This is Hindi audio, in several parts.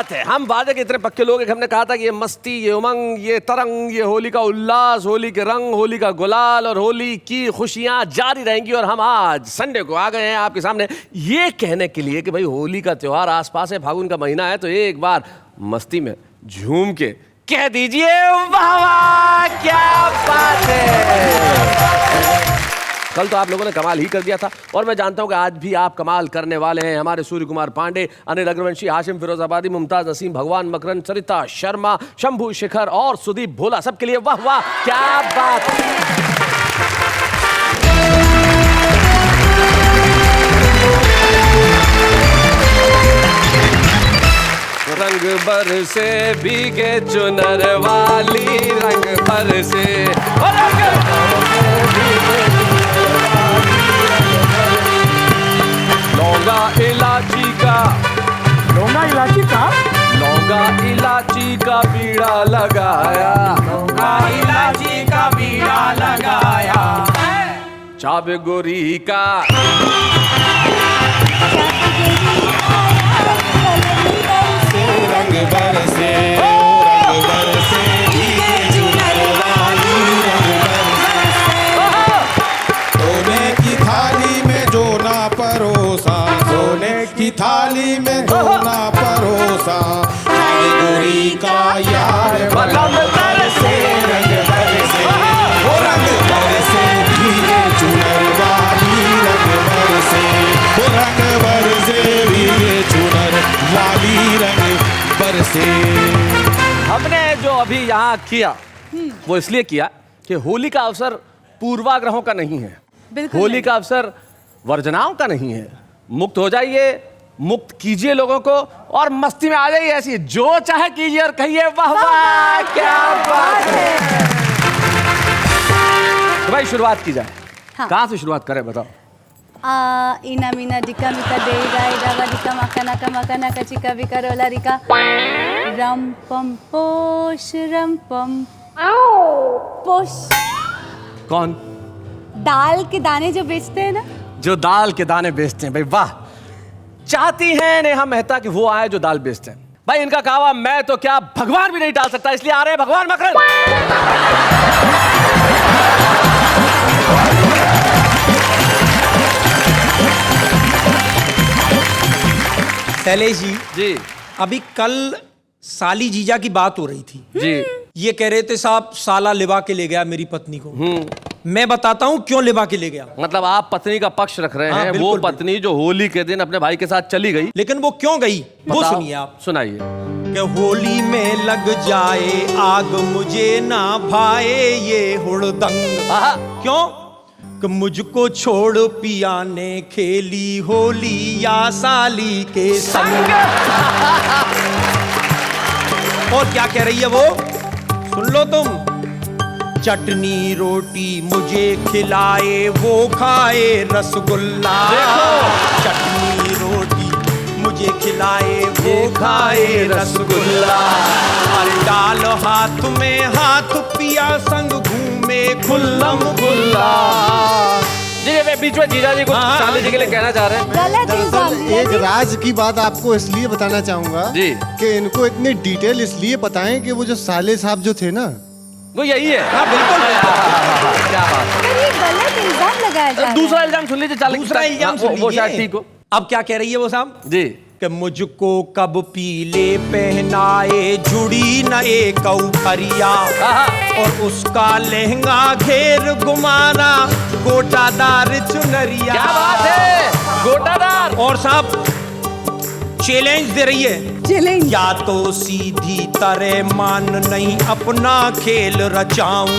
बात है, हम वादे के इतने पक्के लोग हैं कि हमने कहा था कि ये मस्ती, ये उमंग, ये तरंग, ये होली का उल्लास, होली के रंग, होली का गुलाल और होली की खुशियां जारी रहेंगी। और हम आज संडे को आ गए हैं आपके सामने ये कहने के लिए कि भाई होली का त्योहार आसपास है, फागुन का महीना है, तो एक बार मस्ती में झूम के कह दीजिए वाह वाह क्या बात है। कल तो आप लोगों ने कमाल ही कर दिया था और मैं जानता हूं कि आज भी आप कमाल करने वाले हैं। हमारे सूर्य कुमार पांडे, अनिल अग्रवंशी, हाशिम फिरोजाबादी, मुमताज नसीम, भगवान मकरन, सरिता शर्मा, शंभू शेखर और सुदीप भोला, सबके लिए वाह वाह क्या बात है। रंग बरसे भीगे चुनर वाली, रंग बरसे लौंगा इलायची का, लौंगा इलायची का, लौंगा इलायची का बीड़ा लगाया, लौंगा इलायची का बीड़ा लगाया, चाब गोरी का, रंग बरसे, रंग बरसे, भीगे चुनर वाली, रंग बरसे। सोने की थाली में जो ना परोसा, सोने की थाली में जो ना परोसा, गोरी का यार बलम बरसे, रंग बरसे, ओ रंग बरसे, भीगे चुनर वाली, रंग बरसे, ओ रंग बरसे, भीगे चुनर वाली, रंग बरसे। हमने जो अभी यहाँ किया वो इसलिए किया कि होली का अवसर पूर्वाग्रहों का नहीं है, होली का अवसर वर्जनाओं का नहीं है। मुक्त हो जाइए, मुक्त कीजिए लोगों को और मस्ती में आ जाइए, ऐसी जो चाहे कीजिए और कहिए वाह वाह क्या बात है। तो भाई शुरुआत की जाए, कहाँ से शुरुआत करें बताओ। इना मीना डिका मिका दे गा इडागा डिका मका नाका चिका बिका रोला रिका रम पम पोश रम पम पोश। कौन? दाल के दाने जो बेचते हैं ना, जो दाल के दाने बेचते हैं। भाई वाह, चाहती हैं नेहा मेहता कि वो आए जो दाल बेचते हैं। भाई इनका कहावा मैं तो क्या भगवान भी नहीं डाल सकता, इसलिए आ रहे हैं भगवान मकरन। शैलेश जी अभी कल साली जीजा की बात हो रही थी जी। ये कह रहे थे साहब साला लिवा के ले गया मेरी पत्नी को। मैं बताता हूँ क्यों लिवा के ले गया। मतलब आप पत्नी का पक्ष रख रहे हैं। बिल्कुल, वो पत्नी जो होली के दिन अपने भाई के साथ चली गई, लेकिन वो क्यों गई वो सुनिए आप। सुनाइए। कि होली में लग जाए आग मुझे ना भाए ये हुड़दंग। क्यों कि मुझको छोड़ पिया ने खेली होली या साली के संग। और क्या कह रही है वो, सुन लो तुम। चटनी रोटी मुझे खिलाए वो खाए रसगुल्ला। चटनी रोटी मुझे खिलाए वो खाए रसगुल्ला। अरे डाल हाथ में हाथ पिया संग घूमे खुल्लम खुल्ला। जी वे बीच में जीजा जी कुछ साली जी के लिए कहना चाह रहे हैं। गलत इंसान। एक राज की बात आपको इसलिए बताना चाहूंगा जी कि इनको इतनी डिटेल इसलिए बताएं कि वो जो साले साहब जो थे ना, वो यही है। हाँ बिल्कुल। क्या बात है। पर ये गलत इल्जाम लगाया जा रहा है। दूसरा इल्जाम सुन लीजिए। दूसरा इल्जाम सुन वो लीजिए। शायद ठीक हो। अब क्या कह रही है वो साहब जी कि मुझको कब पीले पहनाए जुड़ी न एक फरिया। और उसका लहंगा घेर गुमाना गोटादार चुनरिया। क्या बात है, गोटादार। और साहब चैलेंज दे रही है, चैलेंज। या तो सीधी तरह मान नहीं अपना खेल रचाऊं,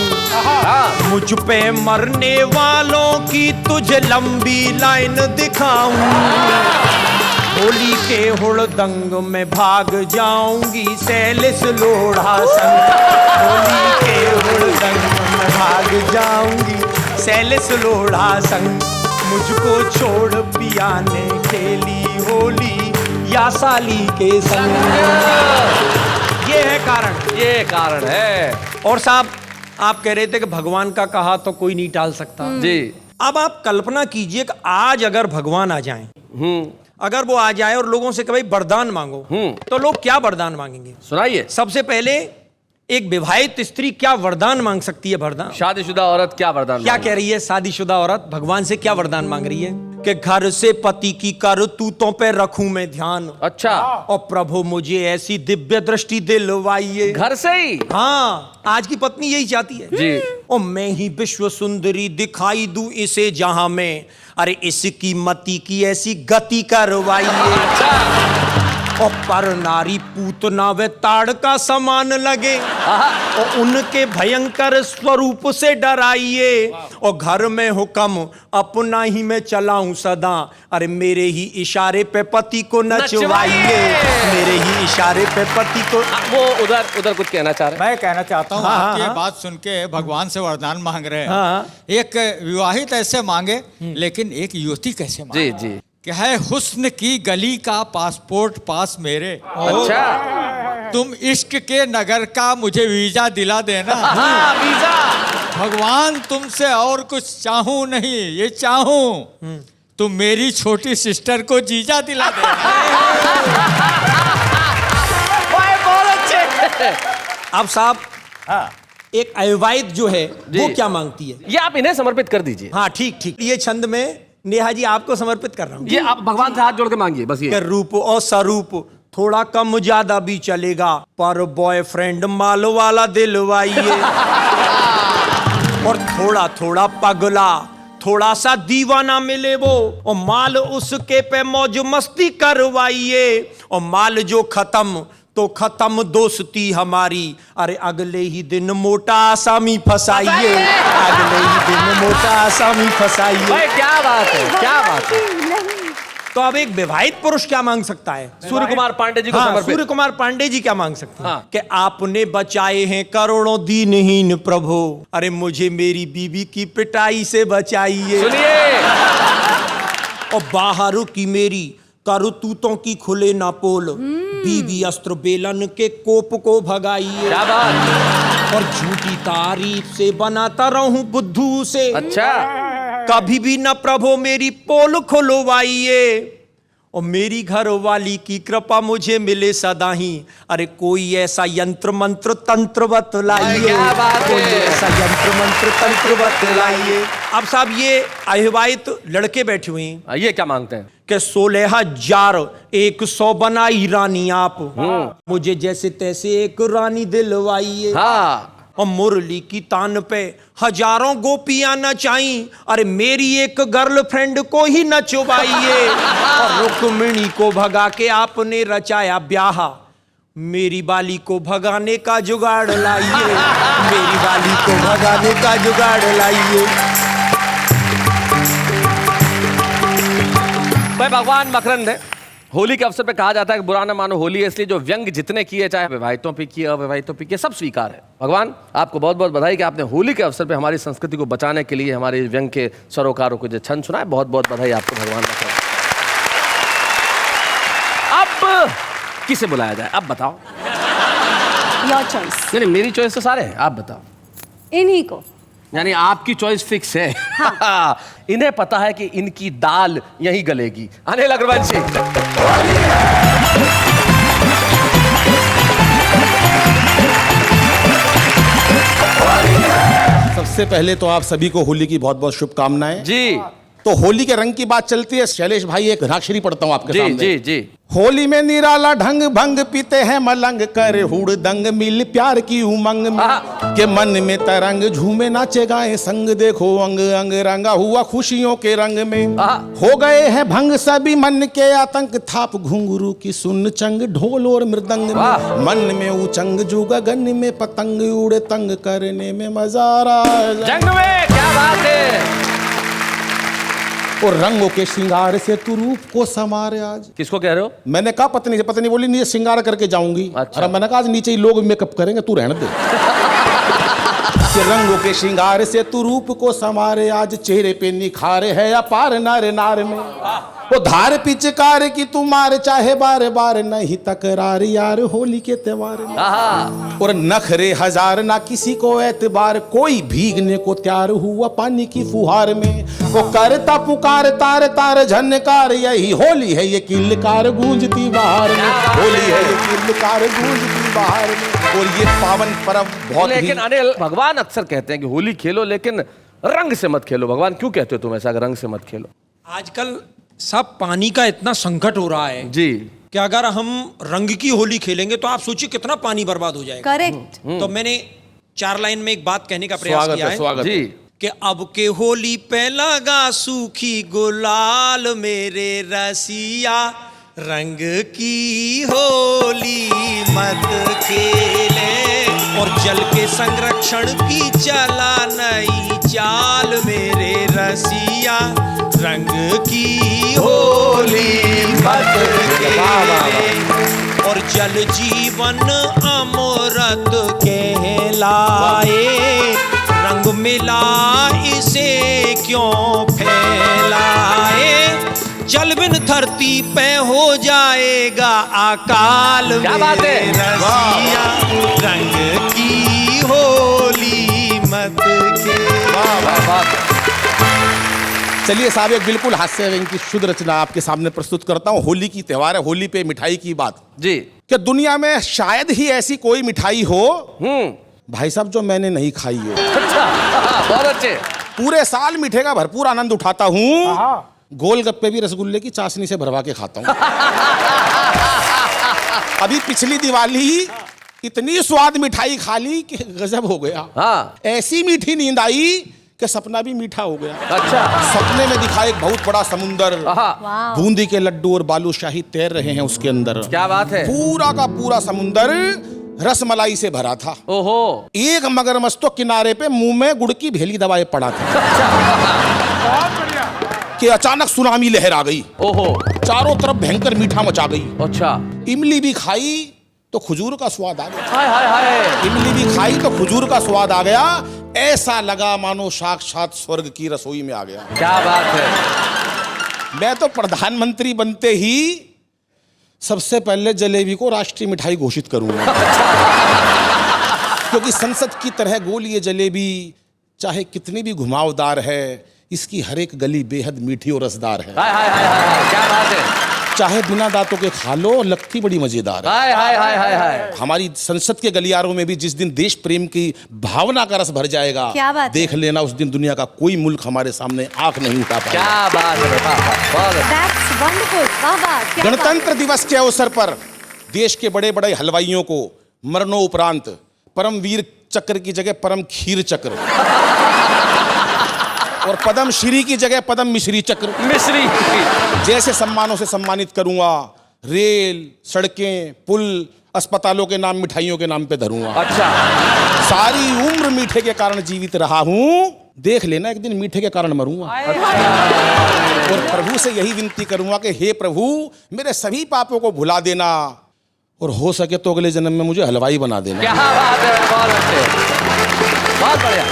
मुझ पे मरने वालों की तुझे लंबी लाइन दिखाऊं। होली के हुड़दंग में भाग जाऊंगी सैलिस लोढ़ा संग। होली के हुड़दंग में भाग जाऊंगी सैलिस लोढ़ा संग। मुझको छोड़ पिया ने खेली होली या साली के संग। ये है कारण, ये कारण है। और साहब आप कह रहे थे कि भगवान का कहा तो कोई नहीं टाल सकता। जी अब आप कल्पना कीजिए कि आज अगर भगवान आ जाएं अगर वो आ जाए और लोगों से कभी वरदान मांगो तो लोग क्या वरदान मांगेंगे? सुनाइए। सबसे पहले एक विवाहित स्त्री क्या वरदान मांग सकती है? वरदान। शादीशुदा औरत क्या वरदान क्या मांगे? कह रही है शादीशुदा औरत? भगवान से क्या वरदान मांग रही है कि घर से पति की करतूतों पे रखूं मैं ध्यान। अच्छा, और प्रभु मुझे ऐसी दिव्य दृष्टि दिलवाइए। घर से ही? हाँ, आज की पत्नी यही चाहती है जी। और मैं ही विश्व सुंदरी दिखाई दूं इसे जहां में, अरे इसकी मति की ऐसी गति करवाइए। और पर नारी पूतना व ताड़ का समान लगे और उनके भयंकर स्वरूप से डराइए। और घर में हुक्म अपना ही मैं चलाऊं सदा, अरे मेरे ही इशारे पे पति को नचवाइए। मेरे ही इशारे पे पति को। वो उधर कुछ कहना चाह रहे हैं। मैं कहना चाहता हूँ, हाँ, आपकी ये हाँ। बात सुन के भगवान से वरदान मांग रहे हैं। हाँ। एक विवाहित ऐसे मांगे, लेकिन एक युवती कैसे मांगे? जी जी। कि है हुस्न की गली का पासपोर्ट पास मेरे, अच्छा। तुम इश्क के नगर का मुझे वीजा दिला देना। हाँ, वीजा। भगवान तुमसे और कुछ चाहूं नहीं, ये चाहूं तुम मेरी छोटी सिस्टर को जीजा दिला देना। बहुत अच्छे। अब साहब, हाँ। एक अविवाहित जो है जी। वो क्या मांगती है? ये आप इन्हें समर्पित कर दीजिए। हाँ, ठीक ठीक। ये छंद में नेहा जी आपको समर्पित कर रहा हूँ। ये आप भगवान से हाथ जोड़ के मांगिए बस। ये कि रूप और स्वरूप थोड़ा कम ज्यादा भी चलेगा, पर बॉयफ्रेंड माल वाला दिलवाइए। और थोड़ा थोड़ा पगला, थोड़ा सा दीवाना मिले वो, और माल उसके पे मौज मस्ती करवाइए। और माल जो खत्म तो खत्म दोस्ती हमारी, अरे अगले ही दिन मोटा आसामी फसाइए। अगले ही दिन मोटा आसामी फसाइए। भाई क्या बात है, क्या बात है। तो अब एक विवाहित पुरुष क्या मांग सकता है? सूर्य कुमार पांडे जी को हाँ, समर्पित। सूर्य कुमार पांडे जी क्या मांग सकते हैं? हाँ। कि आपने बचाए हैं करोड़ों दीनहीन प्रभु, अरे मुझे मेरी बीवी की पिटाई से बचाइए। सुनिए। और बाहर की मेरी करतूतों की खुले ना पोल, बीवी अस्त्र बेलन के कोप को भगाइए। क्या बात। और झूठी तारीफ से बनाता रहूं बुद्धू से, अच्छा। कभी भी न प्रभु मेरी पोल खुलवाइए। और मेरी घर वाली की कृपा मुझे मिले सदा ही, अरे कोई ऐसा यंत्र मंत्र तंत्र बतलाइए। क्या बात है। कोई ऐसा यंत्र मंत्र तंत्र बतलाइए। अब साहब, ये अविवाहित लड़के बैठे हुए हैं, ये क्या मांगते हैं? कि 16,100 बनाई रानी आप, मुझे जैसे तैसे एक रानी दिलवाइए। हाँ। और मुरली की तान पे हजारों गोपियां नचाई, अरे मेरी एक गर्लफ्रेंड को ही नचवाइए। और रुक्मिणी को भगा के आपने रचाया ब्याह, मेरी बाली को भगाने का जुगाड़ लाइए। मेरी बाली को भगाने का जुगाड़ लाइए। भाई भगवान मकरंद है। होली के अवसर पे कहा जाता है कि बुरा न मानो होली है, इसलिए जो व्यंग जितने किए, चाहे विवाहितों पे किए अविवाहितों पे किए, सब स्वीकार है। भगवान आपको बहुत बहुत बधाई कि आपने होली के अवसर पे हमारी संस्कृति को बचाने के लिए हमारे व्यंग के सरोकारों को जो छंद सुना है, बहुत बहुत बधाई आपको भगवान। अब किसे बुलाया जाए? अब बताओ। Your choice. नहीं, मेरी चॉइस तो सारे हैं, आप बताओ। इन्हीं को। यानी आपकी चॉइस फिक्स है। हाँ। इन्हें पता है कि इनकी दाल यहीं गलेगी। अनिल अग्रवाल जी। सबसे पहले तो आप सभी को होली की बहुत बहुत शुभकामनाएं जी तो होली के रंग की बात चलती है। शैलेश भाई, एक राक्षरी पढ़ता हूँ आपके जी सामने। जी जी। होली में निराला ढंग भंग पीते हैं मलंग, कर हुड़ दंग मिल प्यार की उमंग में, के मन में तरंग झूमे नाचे गाए संग, देखो अंग अंग रंगा हुआ खुशियों के रंग में। हो गए हैं भंग सभी मन के आतंक, थाप घुंघरू की सुन चंग ढोल और मृदंग में, मन में उचंग जो गगन में पतंग उड़े तंग, करने में मजा आ रहा जंग में। क्या बात है। और रंगों के श्रृंगार से तू रूप को समारे आज। किसको कह रहे हो? मैंने कहा पत्नी से, पत्नी बोली नीचे श्रृंगार करके जाऊंगी। अच्छा। और मैंने कहा आज नीचे ही लोग मेकअप करेंगे, तू रहने दे। कि रंगों के श्रृंगार से तू रूप को समारे आज, चेहरे पे निखारे है अपार नारे नार में, वो धार पिचकार की तू मार चाहे बार बार नहीं तकरार यार होली के त्योहार में। आहा। और नखरे हजार ना किसी को एतबार कोई भीगने को तैयार हुआ पानी की फुहार में। वो करता पुकार तार तार झनकार यही होली है ये किलकार गूंजती बाहर में। होली है ये किलकार गूंजती बाहर में। और ये पावन पर्व बहुत ही लेकिन अनिल, भगवान अक्सर कहते हैं कि होली खेलो लेकिन रंग से मत खेलो। भगवान क्यों कहते हो तुम ऐसा, रंग से मत खेलो? आजकल सब पानी का इतना संकट हो रहा है जी कि अगर हम रंग की होली खेलेंगे तो आप सोचिए कितना पानी बर्बाद हो जाएगा। करेक्ट। तो मैंने 4 लाइन में एक बात कहने का प्रयास किया है स्वागत जी। कि अब के होली पे लगा सूखी गुलाल मेरे रसिया रंग की होली मत खेले और जल के संरक्षण की चला नई चाल मेरे रसिया रंग की होली मत खेले और जल जीवन अमृत कहलाए रंग मिला इसे क्यों फैलाए जल बिन धरती पे हो जाएगा अकाल क्या बात है? मेरे रसिया रंग की होली मत खेले। चलिए साहब, एक बिल्कुल हास्य व्यंग की शुद्ध रचना आपके सामने प्रस्तुत करता हूँ। होली की त्योहार है, होली पे मिठाई की बात। जी। कि दुनिया में शायद ही ऐसी कोई मिठाई हो भाई साहब जो मैंने नहीं खाई हो। अच्छा, बहुत अच्छे। पूरे साल मीठे का भरपूर आनंद उठाता हूँ। गोलगप्पे भी रसगुल्ले की चाशनी से भरवा के खाता हूँ। अभी पिछली दिवाली इतनी स्वाद मिठाई खा ली कि गजब हो गया। हाँ। ऐसी मीठी नींद आई कि सपना भी मीठा हो गया। अच्छा। सपने में दिखा एक बहुत बड़ा समुंदर, वाह। बूंदी के लड्डू और बालूशाही तैर रहे हैं उसके अंदर। क्या बात है? पूरा का पूरा समुंदर रसमलाई से भरा था। ओहो। एक मगरमच्छ तो किनारे पे मुंह में गुड़ की भेली दबाए पड़ा था कि अचानक सुनामी लहर आ गई। ओहो। चारों तरफ भयंकर मीठा मचा गई। अच्छा। इमली भी खाई तो खजूर का स्वाद आ गया। हाय हाय हाय। इमली भी खाई तो खजूर का स्वाद आ गया। ऐसा लगा मानो साक्षात स्वर्ग की रसोई में आ गया। क्या बात है? मैं तो प्रधानमंत्री बनते ही सबसे पहले जलेबी को राष्ट्रीय मिठाई घोषित करूंगा। क्योंकि संसद की तरह गोल ये जलेबी चाहे कितनी भी घुमावदार है, इसकी हर एक गली बेहद मीठी और रसदार है। हाय हाय हाय हाय। क्या बात है? चाहे बिना दांतों के खा लो, लगती बड़ी मजेदार है। हाय हाय हाय हाय हाय। हमारी संसद के गलियारों में भी जिस दिन देश प्रेम की भावना का रस भर जाएगा, क्या बात है? देख लेना उस दिन दुनिया का कोई मुल्क हमारे सामने आंख नहीं उठा पाएगा। क्या बात है बेटा, बहुत अच्छा। That's wonderful. वाह वाह, क्या बात है। गणतंत्र दिवस के अवसर पर देश के बड़े बड़े हलवाइयों को मरणोपरांत परमवीर चक्र की जगह परम खीर चक्र और पद्म श्री की जगह पद्म मिश्री चक्र मिश्री जैसे सम्मानों से सम्मानित करूंगा। रेल, सड़कें, पुल, अस्पतालों के नाम मिठाइयों के नाम पे धरूंगा। अच्छा। सारी उम्र मीठे के कारण जीवित रहा हूं, देख लेना एक दिन मीठे के कारण मरूंगा। और प्रभु से यही विनती करूंगा कि हे प्रभु, मेरे सभी पापों को भुला देना और हो सके तो अगले जन्म में मुझे हलवाई बना देना। क्या बात है, बहुत अच्छे, बहुत बढ़िया।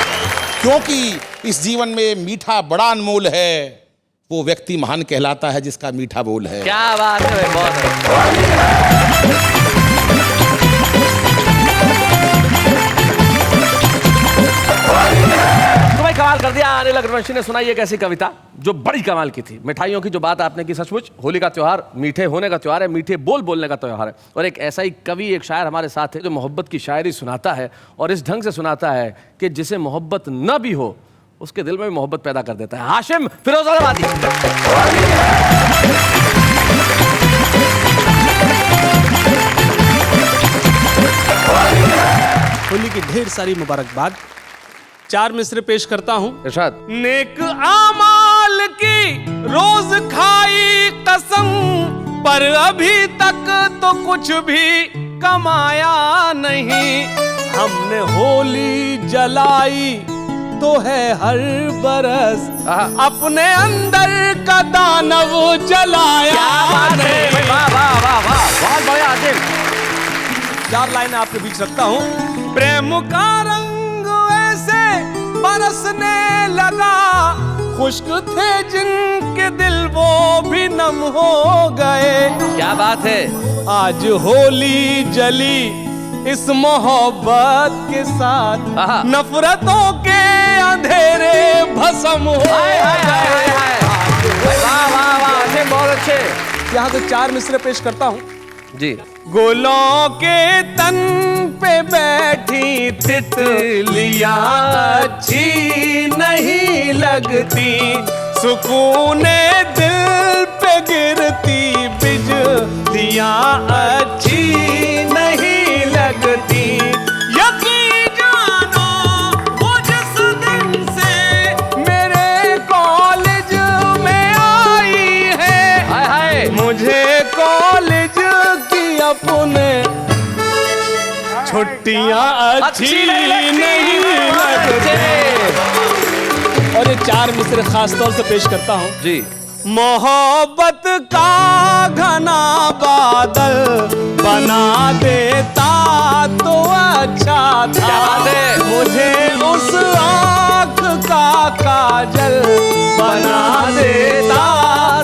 क्योंकि इस जीवन में मीठा बड़ा अनमोल है। वो व्यक्ति महान कहलाता है जिसका मीठा बोल है। क्या बात है, बहुत अच्छा। तो भाई कमाल कर दिया अनिल अग्रवंशी ने। सुनाई एक ऐसी कविता जो बड़ी कमाल की थी। मिठाइयों की जो बात आपने की, सचमुच होली का त्योहार मीठे होने का त्योहार है, मीठे बोल बोलने का त्योहार है। और एक ऐसा ही कवि, एक शायर हमारे साथ है जो मोहब्बत की शायरी सुनाता है और इस ढंग से सुनाता है कि जिसे मोहब्बत न भी हो उसके दिल में भी मोहब्बत पैदा कर देता है। हाशिम फिरोजाबादी। होली की ढेर सारी मुबारकबाद। 4 मिसरे पेश करता हूं। इरशाद। नेक आमाल की रोज खाई कसम, पर अभी तक तो कुछ भी कमाया नहीं। हमने होली जलाई तो है हर बरस, अपने अंदर का दानव जलाया नहीं। वाह वाह वाह वाह, बहुत बढ़िया हाशिम। 4 लाइन आपके बीच रखता हूं। प्रेम का रंग ऐसे बरसने लगा, खुश्क थे जिनके दिल वो भी नम हो गए। क्या बात है। आज होली जली इस मोहब्बत के साथ, आहा। नफरतों के अंधेरे भस्म हो गए। वाह वाह वाह, अच्छे, बहुत अच्छे। यहाँ से 4 मिसरे पेश करता हूँ जी। गोलों के तन पे बैठी तितलियां अच्छी नहीं लगती, सुकूने दिल पे गिरती बिजलियां अच्छी नहीं लगती। यकीन जानो वो जिस दिन से मेरे कॉलेज में आई है, हाय हाय। मुझे कॉलेज की अपने छुट्टियां अच्छी नहीं लगती। और ये 4 मिसरे खास तौर से पेश करता हूँ जी। मोहब्बत का घना बादल बना देता तो अच्छा था। क्या बात है। मुझे उस आँख का काजल बना देता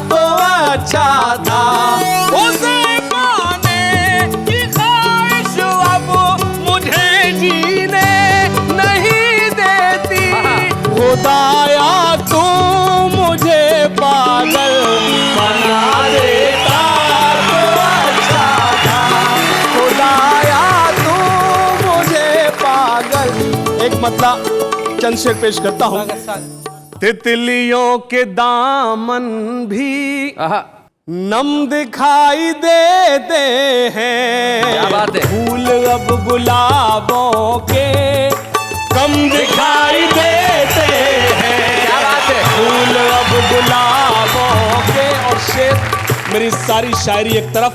तो अच्छा था। उसे पाने की ख्वाहिश अब मुझे जीने नहीं देती। खुदाया तू मुझे पागल बना देता तो अच्छा था। खुदाया तू मुझे पागल। एक मतलब चंद शेर पेश करता हूँ। तितलियों के दामन भी आहा। नम दिखाई देते हैं। क्या बात है। फूल अब गुलाबों के कम दिखाई देते हैं। क्या बात है। फूल अब गुलाबों के। और शेर, मेरी सारी शायरी एक तरफ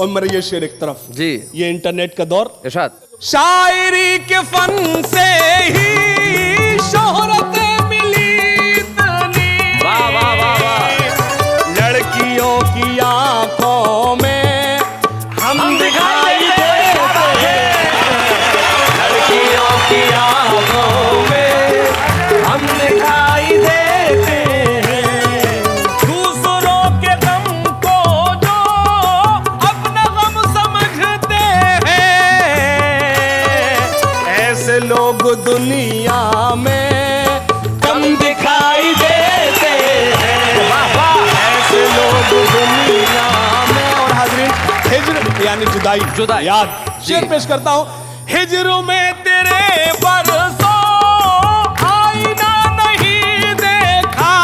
और मेरा ये शेर एक तरफ। जी। ये इंटरनेट का दौर, इरशाद। शायरी के फन से ही शोहरत मिली इतनी। वाह वाह वाह वाह। लड़कियों की आंखों में हम दिखाई देते हैं। लड़कियों की आंखों में हम दिखाई देते हैं। दूसरों के गम को जो अपना गम समझते हैं, ऐसे लोग दुनिया में कम दिखाई देते हैं। ऐसे लोग दुनिया में। और हाज़रीन, हिज्र यानी जुदाई, जुदाई। याद। शेर पेश करता हूँ। हिज्र में तेरे बरसों आईना नहीं देखा,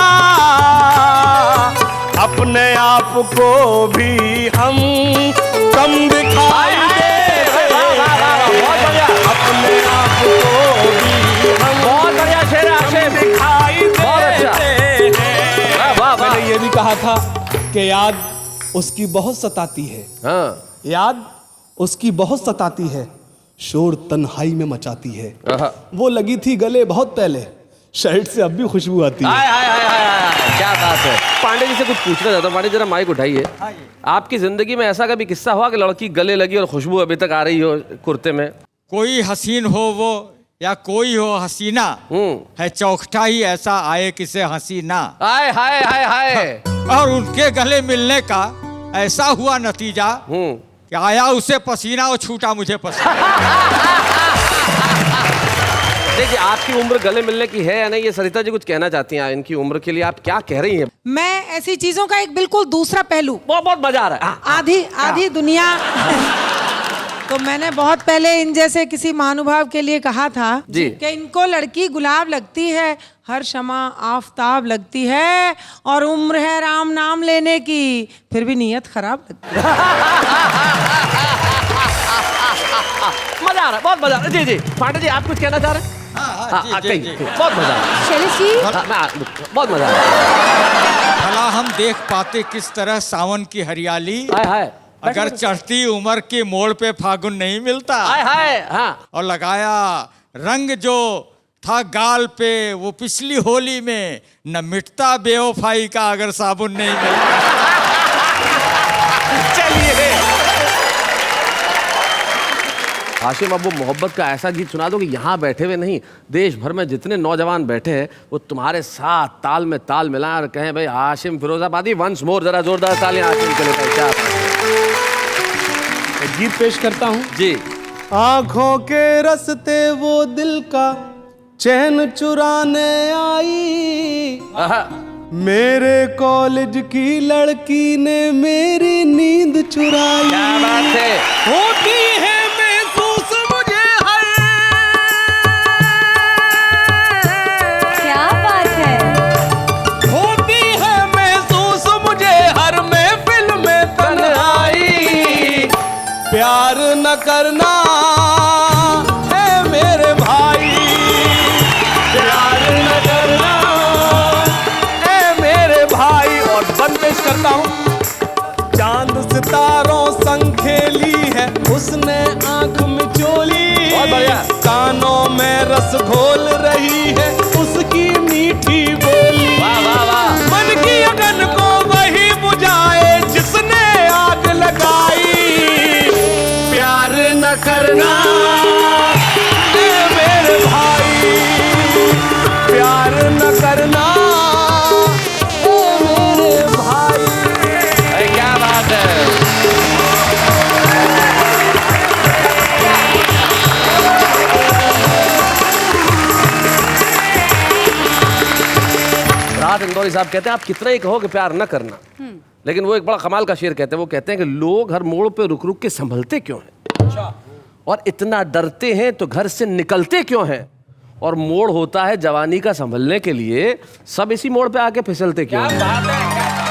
अपने आप को भी हम कम दिखाई देते हैं। अपने आप को भी हम बहुत बढ़िया शेर है आशिफ। दिखाई बहुत अच्छा। देते हैं। वाह वाह वाह। मैंने ये भी कहा था कि याद उसकी बहुत सताती है। हाँ। याद उसकी बहुत सताती है, शोर तन्हाई में मचाती है। आहा। वो लगी थी गले बहुत पहले, शर्ट से अब भी खुशबू आती है। हाय हाय हाय हाय हाय, क्या बात है। पांडे जी से कुछ पूछना चाहता हूँ। पांडे जरा माइक उठाइए। आपकी जिंदगी में ऐसा कभी किस्सा हुआ कि लड़की गले लगी और खुशबू अभी तक आ रही हो कुर्ते में? कोई हसीन हो वो या कोई हो हसीना, है चौखटा ही ऐसा आए किसे हसीना। हाय हाय हाय हाय। और उनके गले मिलने का ऐसा हुआ नतीजा कि आया उसे पसीना और छूटा मुझे पसीना। देखिए, आपकी उम्र गले मिलने की है या नहीं, ये सरिता जी कुछ कहना चाहती हैं। इनकी उम्र के लिए आप क्या कह रही हैं? मैं ऐसी चीजों का एक बिल्कुल दूसरा पहलू, बहुत मजा आ रहा है। आधी दुनिया। तो मैंने बहुत पहले इन जैसे किसी महानुभाव के लिए कहा था जी। कि इनको लड़की गुलाब लगती है, हर शमा आफताब लगती है, और उम्र है राम नाम लेने की, फिर भी नीयत खराब लगती है। मजा आ रहा है, बहुत मजा आ रहा है। जी जी पांडे जी, आप कुछ कहना चाह रहे हैं? जी, जी, कहिए, जी। कहिए। बहुत मजा आ रहा है। शैलेश जी, बहुत मजा आ रहा है। भला हम देख पाते किस तरह सावन की हरियाली, हाय हाय। अगर चढ़ती उम्र के मोड़ पे फागुन नहीं मिलता। हाय हाय। हाँ। और लगाया रंग जो था गाल पे वो पिछली होली में, न मिटता बेवफाई का अगर साबुन नहीं मिलता। चलिए, हाशिम, अब वो मोहब्बत का ऐसा गीत सुना दो कि यहाँ बैठे हुए नहीं, देश भर में जितने नौजवान बैठे हैं वो तुम्हारे साथ ताल में ताल मिलाएं और कहें भाई हाशिम फिरोजाबादी वंस मोर, जरा जोरदार तालियां हाशिम के लिए। क्या एक गीत पेश करता हूँ जी। आंखों के रस्ते वो दिल का चैन चुराने आई, आहा, मेरे कॉलेज की लड़की ने मेरी नींद चुराई। क्या बात है। होती है महसूस मुझे हर, क्या बात है। होती है महसूस मुझे हर महफिल में तन्हाई। प्यार न करना है मेरे भाई, प्यार न करना है मेरे भाई। और बंद पेश करता हूँ। चांद सितारों संग खेली है उसने आंख में चोली, बहुत बढ़िया। कानों में रस घोल रही है उसकी मीठी बोली। वाह वाह वाह। मन की अगन को वही बुझाए जिसने आग लगाई। प्यार न करना ए मेरे भाई, प्यार न करना ए मेरे भाई। अरे क्या बात है। राहत इंदौरी साहब कहते हैं आप कितना ही कहो कि प्यार न करना, लेकिन वो एक बड़ा कमाल का शेर कहते हैं। वो कहते हैं कि लोग हर मोड़ पे रुक रुक के संभलते क्यों हैं, और इतना डरते हैं तो घर से निकलते क्यों हैं, और मोड़ होता है जवानी का संभलने के लिए, सब इसी मोड़ पे आके फिसलते क्यों हैं।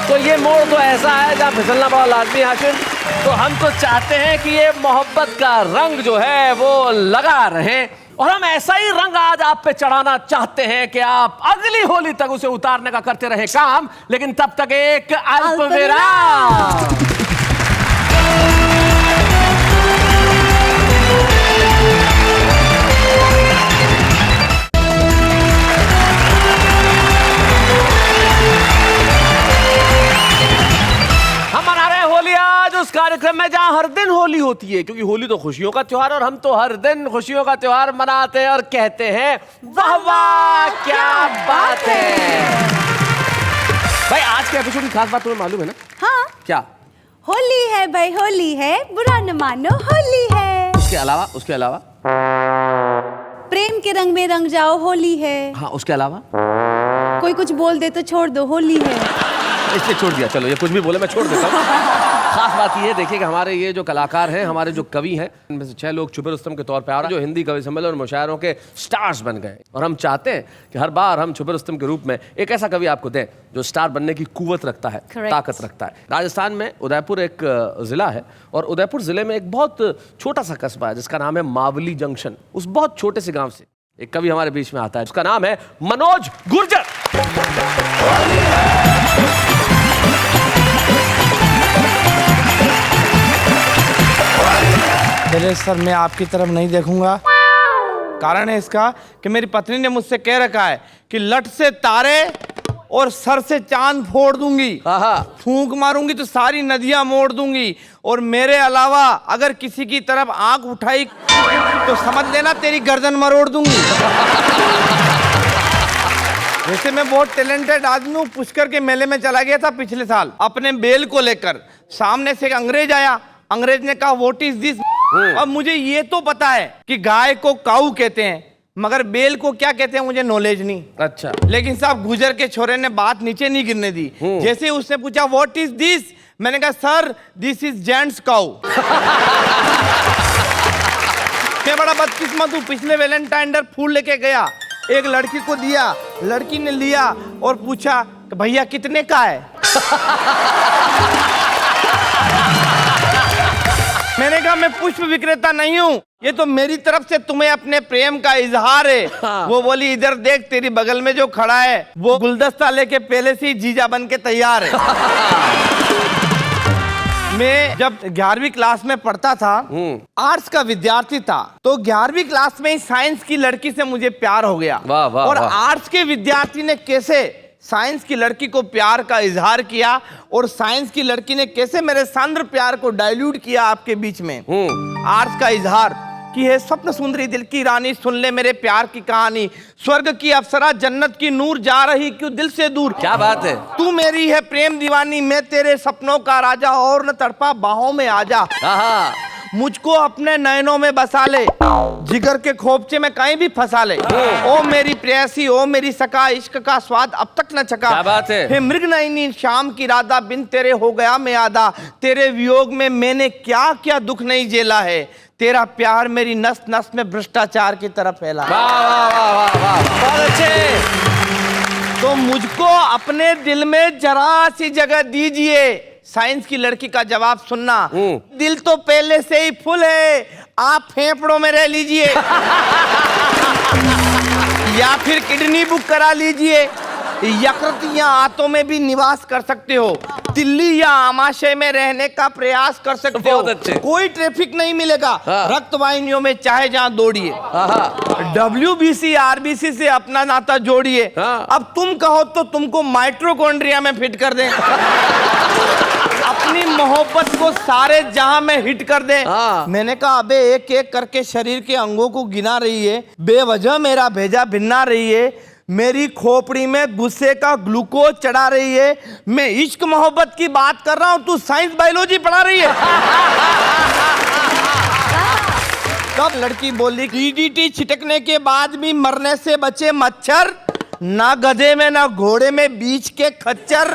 तो ये मोड़ तो ऐसा है जहाँ फिसलना बड़ा लाजमी है हाशिम। तो हम तो चाहते हैं कि ये मोहब्बत का रंग जो है वो लगा रहे, और हम ऐसा ही रंग आज आप पे चढ़ाना चाहते हैं कि आप अगली होली तक उसे उतारने का करते रहे काम, लेकिन तब तक एक अल्प विराम। हम मना रहे हैं होली आज उस कार्यक्रम में जहां हर दिन होली होती है, क्योंकि होली तो खुशियों का त्योहार, और हम तो हर दिन खुशियों का त्योहार मनाते हैं और कहते हैं वाह वाह क्या बात है। भाई आज के एपिसोड की खास बात तुम्हें मालूम है ना? हाँ, क्या? होली है भाई, होली है, बुरा न मानो होली है। उसके अलावा प्रेम के रंग में रंग जाओ, होली है। हाँ, उसके अलावा कोई कुछ बोल दे तो छोड़ दो, होली है। इसलिए छोड़ दिया, चलो ये कुछ भी बोले मैं छोड़ देता हूँ। खास बात ये देखिए कि हमारे ये जो कलाकार हैं, हमारे जो कवि हैं, इनमें से 6 लोग छुपे रुस्तम के तौर पे आ रहे हैं, जो हिंदी कवि सम्मेलन और मुशायरों के स्टार्स बन गए। और हम चाहते हैं कि हर बार हम छुपे रुस्तम के रूप में एक ऐसा कवि आपको दें जो स्टार बनने की कुव्वत रखता है, ताकत रखता है। राजस्थान में उदयपुर एक जिला है, और उदयपुर जिले में एक बहुत छोटा सा कस्बा है जिसका नाम है मावली जंक्शन। उस बहुत छोटे से गाँव से एक कवि हमारे बीच में आता है, उसका नाम है मनोज गुर्जर। पहले सर मैं आपकी तरफ नहीं देखूंगा। कारण है इसका कि मेरी पत्नी ने मुझसे कह रखा है कि लट से तारे और सर से चांद फोड़ दूंगी, फूंक मारूंगी तो सारी नदियां मोड़ दूंगी, और मेरे अलावा अगर किसी की तरफ आंख उठाई तो समझ लेना तेरी गर्दन मरोड़ दूंगी। वैसे मैं बहुत टैलेंटेड आदमी हूँ। पुष्कर के मेले में चला गया था पिछले साल अपने बेल को लेकर। सामने से एक अंग्रेज आया, अंग्रेज ने कहा व्हाट इज दिस। अब मुझे ये तो पता है कि गाय को काऊ कहते हैं, मगर बेल को क्या कहते हैं मुझे नॉलेज नहीं। अच्छा। लेकिन साहब गुजर के छोरे ने बात नीचे नहीं गिरने दी। जैसे उसने पूछा व्हाट इज दिस, मैंने कहा सर दिस इज जेंट्स काऊ। मैं बड़ा बदकिस्मत हूँ, पिछले वैलेंटाइन डे फूल लेके गया, एक लड़की को दिया, लड़की ने लिया और पूछा कि भैया कितने का है। मैंने कहा मैं पुष्प विक्रेता नहीं हूँ, ये तो मेरी तरफ से तुम्हें अपने प्रेम का इजहार है। वो बोली इधर देख तेरी बगल में जो खड़ा है वो गुलदस्ता लेके पहले से ही जीजा बन के तैयार है। मैं जब 11वीं क्लास में पढ़ता था, आर्ट्स का विद्यार्थी था, तो 11वीं क्लास में ही साइंस की लड़की से मुझे प्यार हो गया। वाह, वाह, और वाह। आर्ट्स के विद्यार्थी ने कैसे साइंस की लड़की को प्यार का इजहार किया, और साइंस की लड़की ने कैसे मेरे सांद्र प्यार को डाइल्यूट किया आपके बीच में। आर्ट्स का इजहार कि हे स्वप्न सुंदरी दिल की रानी, सुन ले मेरे प्यार की कहानी। स्वर्ग की अप्सरा जन्नत की नूर, जा रही क्यों दिल से दूर। क्या बात है। तू मेरी है प्रेम दीवानी, मैं तेरे सपनों का राजा, और न तड़पा बाहों में आजा। आहा। मुझको अपने नयनों में बसा ले, जिगर के खोपचे में कहीं भी फंसा ले। ओ मेरी प्रेयसी, ओ मेरी सका, इश्क का स्वाद अब तक न चखा। क्या बात है। हे मृग नयनी शाम की राधा, बिन तेरे हो गया मैं आधा। तेरे वियोग में मैंने क्या क्या दुख नहीं झेला है, तेरा प्यार मेरी नस नस में भ्रष्टाचार की तरफ फैला। वाह वाह वाह वाह वाह, बहुत अच्छे। तो मुझको अपने दिल में जरा सी जगह दीजिए। साइंस की लड़की का जवाब सुनना, दिल तो पहले से ही फुल है, आप फेफड़ों में रह लीजिए या फिर किडनी बुक करा लीजिए। यकृत या आंतों में भी निवास कर सकते हो, दिल्ली या आमाशय में रहने का प्रयास कर सकते हो। बहुत अच्छे। कोई ट्रैफिक नहीं मिलेगा। हाँ। रक्त वाहिनियों में चाहे जहां दौड़िए। WBC RBC से अपना नाता जोड़िए। हाँ। अब तुम कहो तो तुमको माइट्रोकॉन्ड्रिया में फिट कर दें। अपनी मोहब्बत को सारे जहां में हिट कर दें। हाँ। मैंने कहा अबे एक एक करके शरीर के अंगों को गिना रही है, बेवजह मेरा भेजा भिन्ना रही है, मेरी खोपड़ी में गुस्से का ग्लूकोज चढ़ा रही है। मैं इश्क मोहब्बत की बात कर रहा हूं, तू साइंस बायोलॉजी पढ़ा रही है। तब लड़की बोली, DDT छिटकने के बाद भी मरने से बचे मच्छर, ना गधे में ना घोड़े में बीच के खच्चर।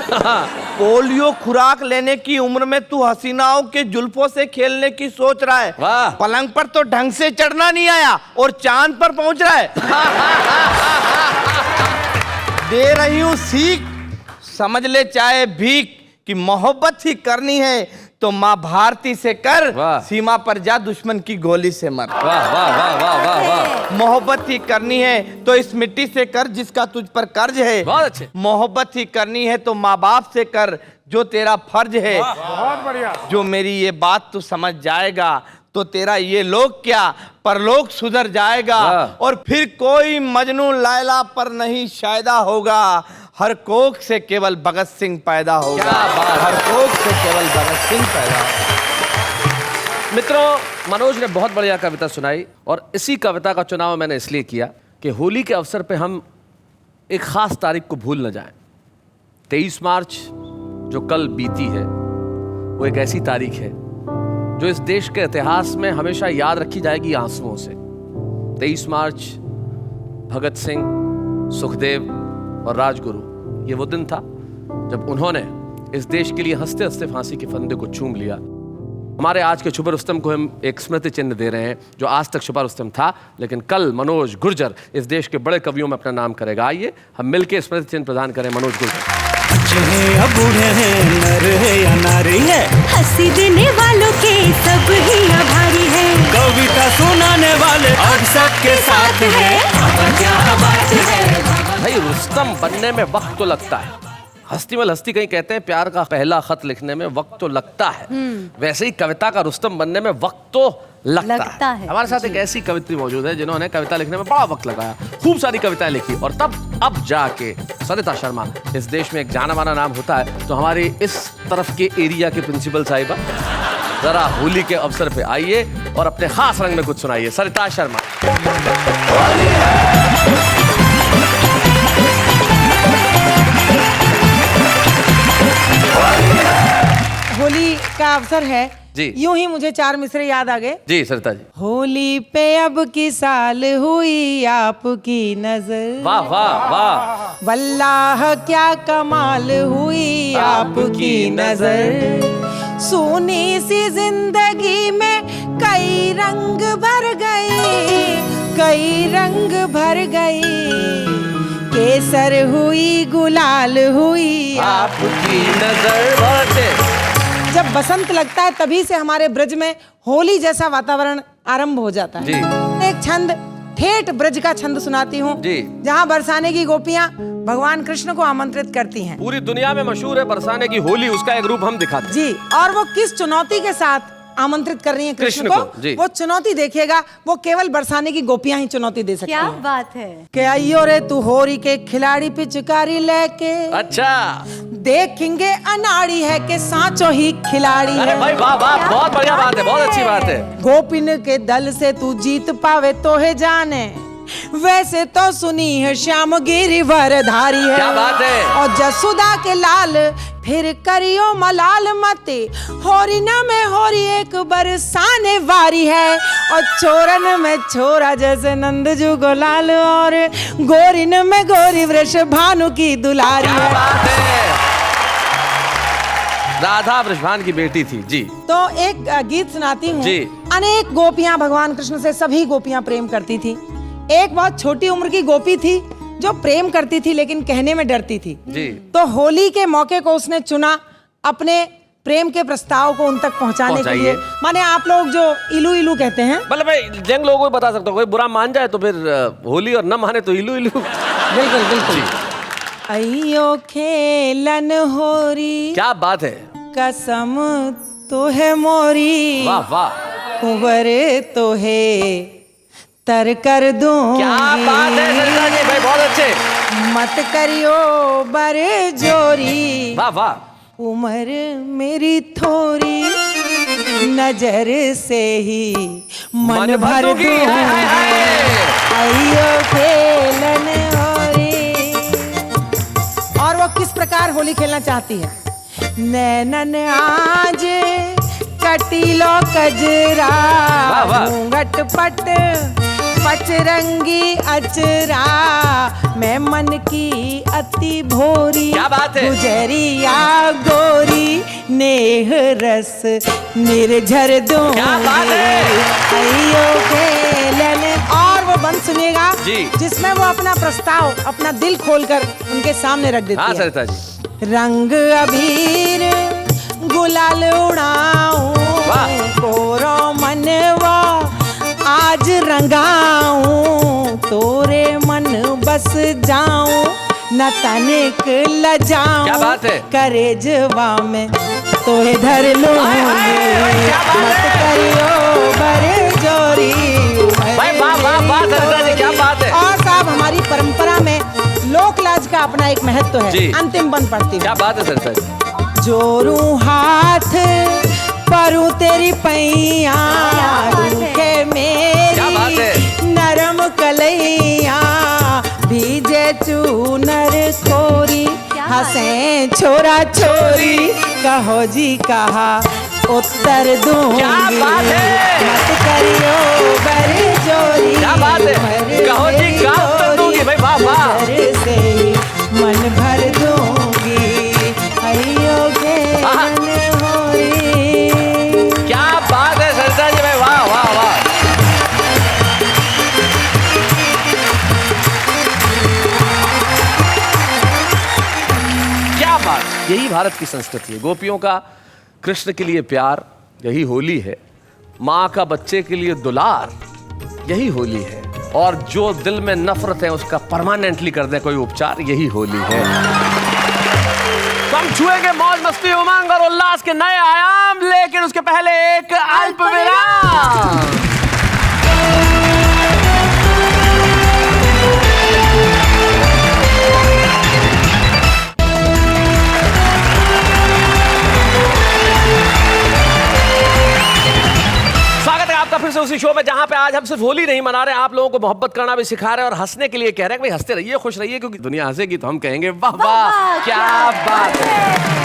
पोलियो खुराक लेने की उम्र में तू हसीनाओं के जुल्फों से खेलने की सोच रहा है। वाह। पलंग पर तो ढंग से चढ़ना नहीं आया और चांद पर पहुंच रहा है। दे रही हूं सीख, समझ ले चाहे भीख, कि मोहब्बत ही करनी है तो माँ भारती से कर, वाह। सीमा पर जा दुश्मन की गोली से मर। वाह वाह वाह वाह वाह वाह, मोहब्बत ही करनी है तो इस मिट्टी से कर जिसका तुझ पर कर्ज है। बहुत अच्छे। मोहब्बत ही करनी है तो माँ बाप से कर जो तेरा फर्ज है। बहुत बढ़िया। जो मेरी ये बात तू समझ जाएगा तो तेरा ये लोग क्या परलोक सुधर जाएगा। वाह। और फिर कोई मजनू लैला पर नहीं शायदा होगा, हर कोख से केवल भगत सिंह पैदा होगा। क्या बात है। हर कोख से केवल भगत सिंह पैदा होगा। मित्रों, मनोज ने बहुत बढ़िया कविता सुनाई और इसी कविता का चुनाव मैंने इसलिए किया कि होली के अवसर पे हम एक खास तारीख को भूल न जाएं। 23 मार्च जो कल बीती है वो एक ऐसी तारीख है जो इस देश के इतिहास में हमेशा याद रखी जाएगी आंसुओं से। 23 मार्च भगत सिंह, सुखदेव और राजगुरु, ये वो दिन था जब उन्होंने इस देश के लिए हंसते हंसते फांसी के फंदे को चूम लिया। हमारे आज के छुपा रुस्तम को हम एक स्मृति चिन्ह दे रहे हैं जो आज तक छुपा रुस्तम था, लेकिन कल मनोज गुर्जर इस देश के बड़े कवियों में अपना नाम करेगा। आइए हम मिलकर स्मृति चिन्ह प्रदान करें मनोज गुर्जर। बच्चे हैं या बूढ़े हैं, नर है या नारी है, हंसी देने वालों के सब ही आभारी है, कविता सुनाने वाले अब सबके साथ है। क्या बात है। भाई रुस्तम बनने में वक्त तो लगता है, हस्ती में हस्ती कहीं कहते हैं प्यार का पहला खत लिखने में वक्त तो लगता है, वैसे ही कविता का रुस्तम बनने में वक्त तो लगता है। हमारे साथ एक ऐसी कवित्री मौजूद है जिन्होंने कविता लिखने में बड़ा वक्त लगाया, खूब सारी कविताएं लिखी और तब अब जाके सरिता शर्मा इस देश में एक जाना माना नाम होता है। तो हमारी इस तरफ के एरिया के प्रिंसिपल साहिबा जरा होली के अवसर पे आइए और अपने खास रंग में कुछ सुनाइए। सरिता शर्मा। होली का अवसर है जी। यूं ही मुझे 4 मिसरे याद आ गए। जी सरिता जी। होली पे अब की साल हुई आपकी नजर, वाह वाह वाह। वल्लाह क्या कमाल हुई आपकी नजर, सोनी सी जिंदगी में कई रंग भर गए, कई रंग भर गए, केसर हुई गुलाल हुई आपकी नजर। जब बसंत लगता है तभी से हमारे ब्रज में होली जैसा वातावरण आरंभ हो जाता है। जी। एक छंद ठेठ ब्रज का छंद सुनाती हूँ जी। जहाँ बरसाने की गोपियाँ भगवान कृष्ण को आमंत्रित करती हैं। पूरी दुनिया में मशहूर है बरसाने की होली, उसका एक रूप हम दिखाते हैं। जी, और वो किस चुनौती के साथ आमंत्रित कर रही हैं कृष्ण कृष्ण को, जी। को, वो चुनौती देखिएगा, वो केवल बरसाने की गोपियां ही चुनौती दे सकती क्या हैं। बात है। के आइयो रे तू होरी के खिलाड़ी पिचकारी लेके, अच्छा, देखेंगे अनाड़ी है के सांचो ही खिलाड़ी अरे है। भाई वाह वाह, बहुत बढ़िया बात है, बहुत अच्छी बात है। गोपिन के दल से तू जीत पावे तो है जाने, वैसे तो सुनी है श्याम गिरिवरधारी है। क्या बात है। और जसुदा के लाल फिर करियो मलाल मते, होरी न में होरी एक बरसाने वारी है, और चोरन में छोरा जैसे नंद जू गोलाल, और गोरिन में गोरी वृष भानु की दुलारी क्या है। बात है। राधा वृषभान की बेटी थी जी। तो एक गीत सुनाती हूँ। जी। अनेक गोपियां भगवान कृष्ण से सभी गोपियां प्रेम करती थी। एक बहुत छोटी उम्र की गोपी थी जो प्रेम करती थी लेकिन कहने में डरती थी। जी। तो होली के मौके को उसने चुना अपने प्रेम के प्रस्ताव को उन तक पहुंचाने के लिए। माने आप लोग जो इलू इलू कहते हैं, मतलब मैं जंग लोगों को बता सकता हूँ, कोई बुरा मान जाए तो फिर होली, और न माने तो इलू इलू। बिल्कुल बिल्कुल। अयो खेलन होरी, क्या बात है। कसम तो है मोरी, वाह वाह, कुंवर तो है तर कर दूंगी। क्या बात है सरिता जी, भाई बहुत अच्छे। मत करियो बर जोरी, वाह वाह, उम्र मेरी थोड़ी, नजर से ही मन भर दूंगी। आइयो खेलन होरी। और वो किस प्रकार होली खेलना चाहती है। नैनन आज कटीलो कजरा, घूंघट पट पचरंगी अचरा, मैं मन की अति भोरी। क्या बात है। गुजरिया गोरी, नेह रस निर्झर दूंगी। क्या बात है। अइयो खेलन। और वो बंद सुनिएगा जी। जिसमें वो अपना प्रस्ताव, अपना दिल खोलकर उनके सामने रख देती हाँ है। सरिता जी। रंग अबीर गुलाल उड़ाऊं, कोरो मनवा आज रंगाऊं, तोरे मन बस जाऊं, न तनिक लजाऊं। क्या बात है। करे जवा में तो धर लूंगी, मत करियो बरे जोरी। भाई वाह वाह वाह सरिता जी, क्या बात है। और साहब हमारी परंपरा में लोक लाज का अपना एक महत्व है। जी। अंतिम बंद पड़ती क्या बात है सरिता जी। जोरू हाथ परू तेरी पैया, रूखे क्या बात मेरी है। नरम कलैया, भीजे चूनर कोरी, हंसे छोरा छोरी, कहो जी कहा उत्तर दूंगी। क्या बात है। मत करियो बर जोरी, क्या बात है। कहो जी कहा उत्तर दूंगी। भाई वाह वाह, नजर से ही मन भर दूंगी। अइयो खेलन होरी। क्या बात है सरिता जी, भाई वाह वाह वाह। क्या बात। यही भारत की संस्कृति है, गोपियों का कृष्ण के लिए प्यार, यही होली है। माँ का बच्चे के लिए दुलार, यही होली है। और जो दिल में नफरत है उसका परमानेंटली कर दे कोई उपचार, यही होली है। तो हम छुएंगे मौज मस्ती उमंग और उल्लास के नए आयाम, लेकिन उसके पहले एक अल्प विराम। स्वागत है आपका फिर से उसी शो में जहां पे आज हम सिर्फ होली नहीं मना रहे, आप लोगों को मोहब्बत करना भी सिखा रहे हैं और हंसने के लिए कह रहे हैं कि भाई हंसते रहिए, खुश रहिए, क्योंकि दुनिया हंसेगी तो हम कहेंगे वाह वाह क्या बात है।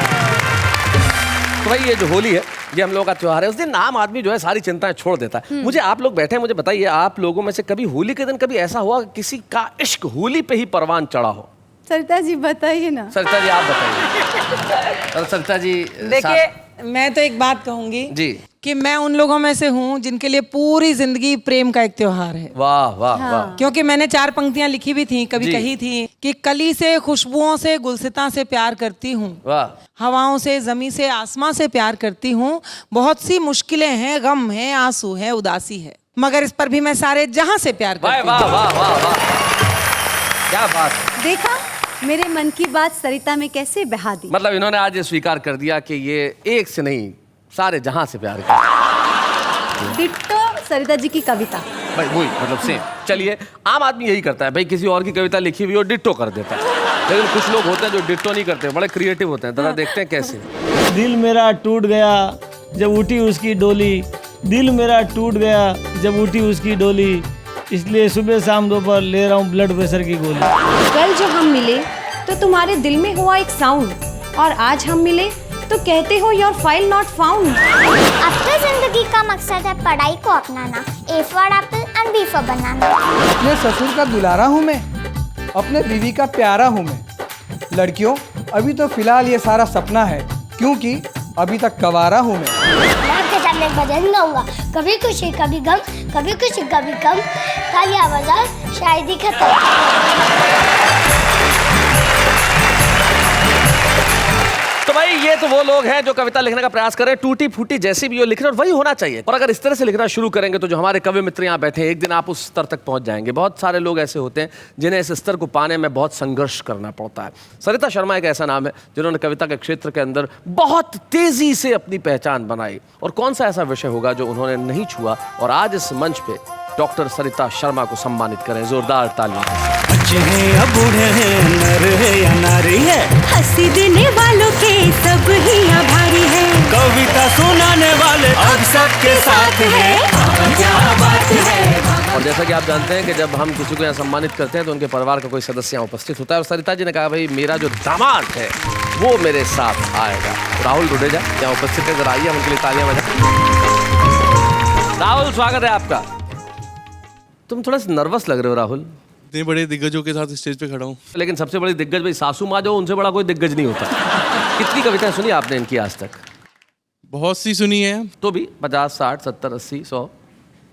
तो भाई ये जो होली है ये हम लोगों का त्योहार है। उस दिन आम आदमी जो है सारी चिंताएं छोड़ देता है। मुझे आप लोग बैठे हैं, मुझे बताइए, आप लोगों में से कभी होली के दिन कभी ऐसा हुआ कि किसी का इश्क होली पे ही परवान चढ़ा हो? सरिता जी बताइए ना। सरिता जी आप बताइए। और सरिता जी देखिए, मैं तो एक बात कहूंगी जी कि मैं उन लोगों में से हूँ जिनके लिए पूरी जिंदगी प्रेम का एक त्योहार है। वाह वाह वाह। क्योंकि मैंने 4 पंक्तियां लिखी भी थी, कभी जी। कही थी कि कली से खुशबुओं से गुलसिता से प्यार करती हूँ, वाह। हवाओं से जमी से आसमां से प्यार करती हूँ, बहुत सी मुश्किलें हैं, गम है, आंसू है, उदासी है, मगर इस पर भी मैं सारे जहां से प्यार करती हूँ। वाह वाह वाह वाह, क्या बात। देखा मेरे मन की बात सरिता में कैसे बहा दी। मतलब इन्होंने आज ये स्वीकार कर दिया कि ये एक से नहीं सारे जहां से प्यार करते हैं। डिट्टो सरिता जी की कविता। भाई वही मतलब सेम। चलिए, आम आदमी यही करता है भाई, किसी और की कविता लिखी हुई और डिट्टो कर देता है, लेकिन कुछ लोग होते हैं जो डिट्टो नहीं करते, बड़े क्रिएटिव होते हैं। जरा देखते हैं कैसे। दिल मेरा टूट गया जब उठी उसकी डोली, दिल मेरा टूट गया जब उठी उसकी डोली, इसलिए सुबह शाम दोपहर ले रहा हूँ ब्लड प्रेशर की गोली। कल जो हम मिले तो तुम्हारे दिल में हुआ एक साउंड, और आज हम मिले तो कहते हो योर फाइल नॉट फाउंड। अब तो जिंदगी का मकसद है पढ़ाई को अपनाना, A for apple and B for banana. अपने ससुर का दुलारा हूँ मैं, अपने बीवी का प्यारा हूँ मैं। लड़कियों, अभी तो फिलहाल ये सारा सपना है, क्योंकि अभी तक कवारा हूँ मैं। आपके सामने एक भजन गाऊंगा, कभी खुशी कभी गम, कभी खुशी कभी गम, तालियां बजाओ शायरी खत्म। तो भाई ये तो वो लोग हैं जो कविता लिखने का प्रयास कर रहे हैं, टूटी फूटी जैसी भी हो लिख रहे हैं, और वही होना चाहिए। और अगर इस तरह से लिखना शुरू करेंगे तो जो हमारे कवि मित्र यहाँ बैठे हैं, एक दिन आप उस स्तर तक पहुंच जाएंगे। बहुत सारे लोग ऐसे होते हैं जिन्हें इस स्तर को पाने में बहुत संघर्ष करना पड़ता है। सरिता शर्मा एक ऐसा नाम है जिन्होंने कविता के क्षेत्र के अंदर बहुत तेजी से अपनी पहचान बनाई। और कौन सा ऐसा विषय होगा जो उन्होंने नहीं छुआ, और आज इस मंच पे डॉक्टर सरिता शर्मा को सम्मानित करें जोरदार तालियों। बच्चे हैं या बूढ़े हैं, नर है या नारी है, हंसी देने वालों के सब ही आभारी है, कविता सुनाने वाले अब सबके साथ है, क्या बात है। और जैसा कि आप जानते हैं कि जब हम किसी को यहाँ सम्मानित करते हैं तो उनके परिवार का कोई सदस्य यहाँ उपस्थित होता है, और सरिता जी ने कहा भाई मेरा जो दामाद है वो मेरे साथ आएगा। राहुल डुडेजा यहाँ उपस्थित है, जरा आइए हम उनके लिए तालियां बजाएं। राहुल, स्वागत है आपका। तुम थोड़ा सा नर्वस लग रहे हो राहुल। इतने बड़े दिग्गजों के साथ स्टेज पे खड़ा हूँ। लेकिन सबसे बड़ी दिग्गज भाई सासू माँ जो, उनसे बड़ा कोई दिग्गज नहीं होता। कितनी कविताएं सुनी आपने इनकी आज तक? बहुत सी सुनी है। तो भी 50, 60, 70, 80, 100?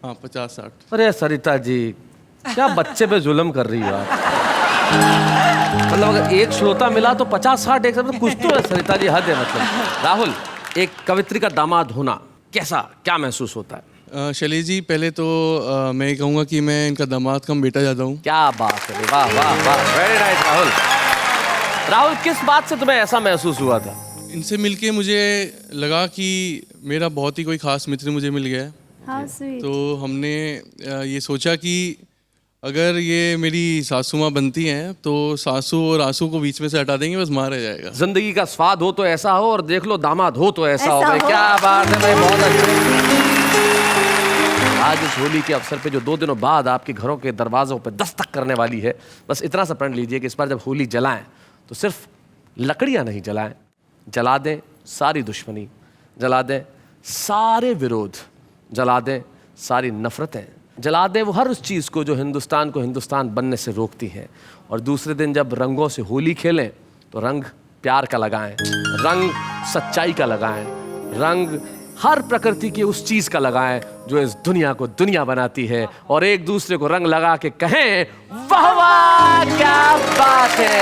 हाँ, 50, 60। अरे सरिता जी, क्या बच्चे पे जुल्म कर रही हो आप? मतलब अगर एक श्रोता मिला तो 50, 60 एक मतलब कुछ तो है सरिता जी, हद है। मतलब राहुल, एक कवित्री का दामाद होना कैसा, क्या महसूस होता है? शैलेश जी, पहले तो मैं ये कहूँगा कि मैं इनका दामाद कम बेटा ज़्यादा हूँ। क्या बात है, वाह वाह वाह, वेरी नाइस राहुल। राहुल, किस बात से तुम्हें ऐसा महसूस हुआ था? इनसे मिलके मुझे लगा कि मेरा बहुत ही कोई खास मित्र मुझे मिल गया है। How sweet. तो हमने ये सोचा कि अगर ये मेरी सासू माँ बनती हैं तो सासू और आंसू को बीच में से हटा देंगे, बस मार रह जाएगा। जिंदगी का स्वाद हो तो ऐसा हो, और देख लो दामाद हो तो ऐसा हो भाई। क्या बात है भाई, बहुत अच्छा। आज इस होली के अवसर पे जो 2 दिनों बाद आपके घरों के दरवाजों पे दस्तक करने वाली है, बस इतना सा प्रण लीजिए कि इस बार जब होली जलाएं तो सिर्फ लकड़ियां नहीं जलाएं, जला दें सारी दुश्मनी, जला दें सारे विरोध, जला दें सारी नफरतें, जला दें वो हर उस चीज़ को जो हिंदुस्तान को हिंदुस्तान बनने से रोकती है। और दूसरे दिन जब रंगों से होली खेलें तो रंग प्यार का लगाएं, रंग सच्चाई का लगाएं, रंग हर प्रकृति की उस चीज़ का लगाएं जो इस दुनिया को दुनिया बनाती है, और एक दूसरे को रंग लगा के कहें वाह वाह क्या बात है।